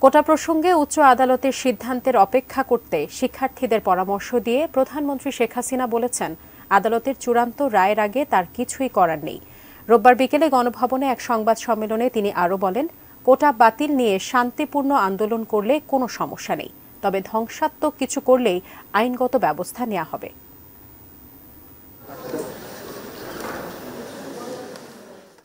কোটা প্রসঙ্গে উচ্চ আদালতের সিদ্ধান্তের অপেক্ষা করতে শিক্ষার্থীদের পরামর্শ দিয়ে প্রধানমন্ত্রী শেখ হাসিনা বলেছেন, আদালতের চূড়ান্ত রায়ের আগে তার কিছুই করার নেই। রোববার বিকেলে গণভবনে এক সংবাদ সম্মেলনে তিনি আরও বলেন, কোটা বাতিল নিয়ে শান্তিপূর্ণ আন্দোলন করলে কোনো সমস্যা নেই, তবে ধ্বংসাত্মক কিছু করলেই আইনগত ব্যবস্থা নেওয়া হবে।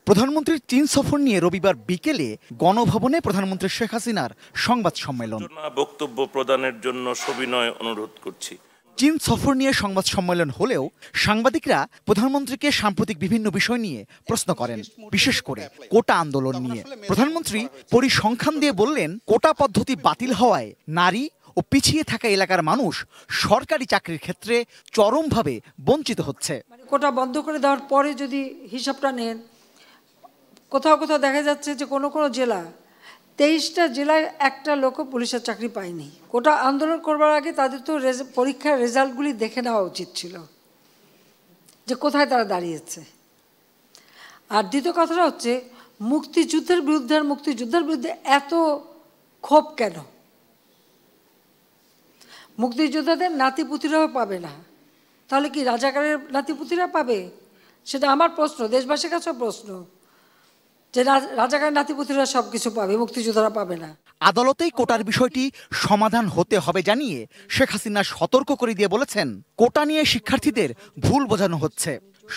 প্রধানমন্ত্রীর চীন সফর নিয়ে রবিবার বিকেলে গণভবনে প্রধানমন্ত্রী শেখ হাসিনার সংবাদ সম্মেলন। বক্তব্য প্রদানের জন্য সবিনয় অনুরোধ করছি। চীন সফর নিয়ে সংবাদ সম্মেলন হলেও সাংবাদিকরা প্রধানমন্ত্রীকে সাম্প্রতিক বিভিন্ন বিষয় নিয়ে প্রশ্ন করেন, বিশেষ করে কোটা আন্দোলন নিয়ে। প্রধানমন্ত্রী পরিসংখ্যান দিয়ে বললেন, কোটা পদ্ধতি বাতিল হওয়ায় নারী ও পিছিয়ে থাকা এলাকার মানুষ সরকারি চাকরির ক্ষেত্রে চরমভাবে বঞ্চিত হচ্ছে। কোটা বন্ধ করে দেওয়ার পরে যদি হিসাবটা নেন, কোথাও কোথাও দেখা যাচ্ছে যে কোনো কোনো জেলা 23টা জেলায় একটা লোকও পুলিশের চাকরি পায়নি। কোটা আন্দোলন করবার আগে তাদের তো পরীক্ষার রেজাল্টগুলি দেখে নেওয়া উচিত ছিল যে কোথায় তারা দাঁড়িয়েছে। আর দ্বিতীয় কথাটা হচ্ছে, মুক্তিযুদ্ধের বিরুদ্ধে এত ক্ষোভ কেন? মুক্তিযোদ্ধাদের নাতিপুতিরাও পাবে না, তাহলে কি রাজাকারের নাতিপুতিরা পাবে? সেটা আমার প্রশ্ন, দেশবাসীর কাছেও প্রশ্ন, যে রাজাকার নাতিপুতিরা সব কিছু পাবে, মুক্তিযোদ্ধারা পাবে না। আদালতেই কোটার বিষয়টি সমাধান হতে হবে জানিয়ে শেখ হাসিনা সতর্ক করে দিয়ে বলেছেন, কোটা নিয়ে শিক্ষার্থীদের ভুল বোঝানো হচ্ছে।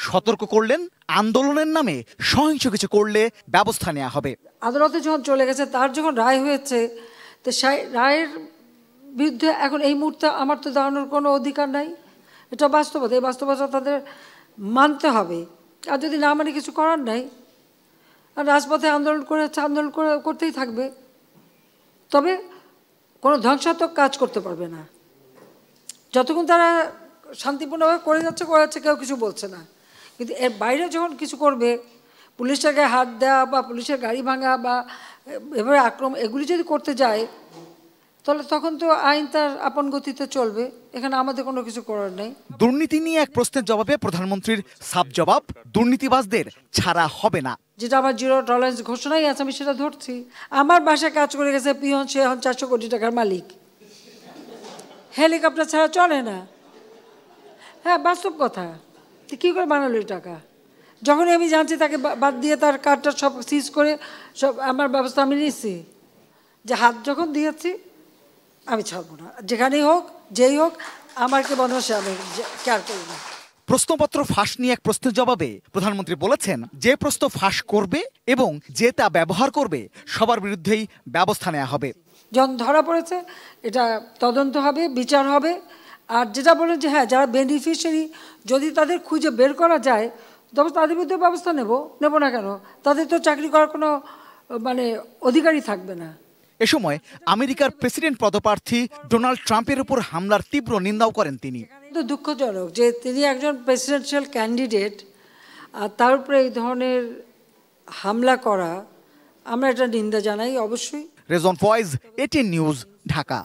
সতর্ক করলেন, আন্দোলনের নামে সহিংস কিছু করলে ব্যবস্থা নেওয়া হবে। আদালতে যখন চলে গেছে, তার যখন রায় হয়েছে, তো সেই রায়ের বিরুদ্ধে এখন এই মুহূর্তে আমার তো দাঁড়ানোর কোনো অধিকার নাই। এটা বাস্তবতা, এই বাস্তবতা তাদের মানতে হবে। আর যদি না মানে কিছু করার নাই, আর রাজপথে আন্দোলন করতেই থাকবে, তবে কোনো ধ্বংসাত্মক কাজ করতে পারবে না। যতক্ষণ তারা শান্তিপূর্ণভাবে করে যাচ্ছে কেউ কিছু বলছে না। কিন্তু এর বাইরে যখন কিছু করবে, পুলিশের গায়ে হাত দেওয়া বা পুলিশের গাড়ি ভাঙা বা এভাবে আক্রমণ, এগুলি যদি করতে যায়, তাহলে তখন তো আইন তার আপন গতিতে চলবে। এখানে আমাদের কোনো কিছু করার নেই। দুর্নীতি নিয়ে এক প্রশ্নের জবাবে প্রধানমন্ত্রীর সাফ জবাব, দুর্নীতিবাজদের ছাড়া হবে না। যেটা আমার জিরো টলারেন্স ঘোষণাই আছে, আমি সেটা ধরছি। আমার বাসায় কাজ করে গেছে পিয়ন, সে এখন 400 কোটি টাকার মালিক। হেলিকপ্টার ছাড়া চলে না। হ্যাঁ, বাস্তব কথা। কী করে বানালো এই টাকা? যখনই আমি জানছি, তাকে বাদ দিয়ে তার কার্ডটা সব সিজ করে সব আমার ব্যবস্থা আমি নিচ্ছি, যে হাত যখন দিয়েছি আমি ছাড়বো না, যেখানেই হোক যেই হোক, আমার কে বদমাশে আমি কেয়ার করি না। প্রশ্নপত্র ফাঁস নিয়ে এক প্রশ্নের জবাবে প্রধানমন্ত্রী বলেছেন, যে প্রশ্ন ফাঁস করবে এবং যে তা ব্যবহার করবে সবার বিরুদ্ধেই ব্যবস্থা নেওয়া হবে। যখন ধরা পড়েছে, এটা তদন্ত হবে, বিচার হবে। আর যেটা বলেন যে হ্যাঁ, যারা বেনিফিশিয়ারি, যদি তাদের খুঁজে বের করা যায়, তবে তাদের বিরুদ্ধে ব্যবস্থা নেব না কেন? তাদের তো চাকরি করার কোনো অধিকারই থাকবে না। এ সময় আমেরিকার প্রেসিডেন্ট পদপ্রার্থী ডোনাল্ড ট্রাম্পের উপর হামলার তীব্র নিন্দাও করেন তিনি। কিন্তু দুঃখজনক যে তিনি একজন প্রেসিডেন্সিয়াল ক্যান্ডিডেট, আর তার উপরে এই ধরনের হামলা করা, আমরা এটা নিন্দা জানাই অবশ্যই। রেজন ফয়েজ, এটিএন নিউজ, ঢাকা।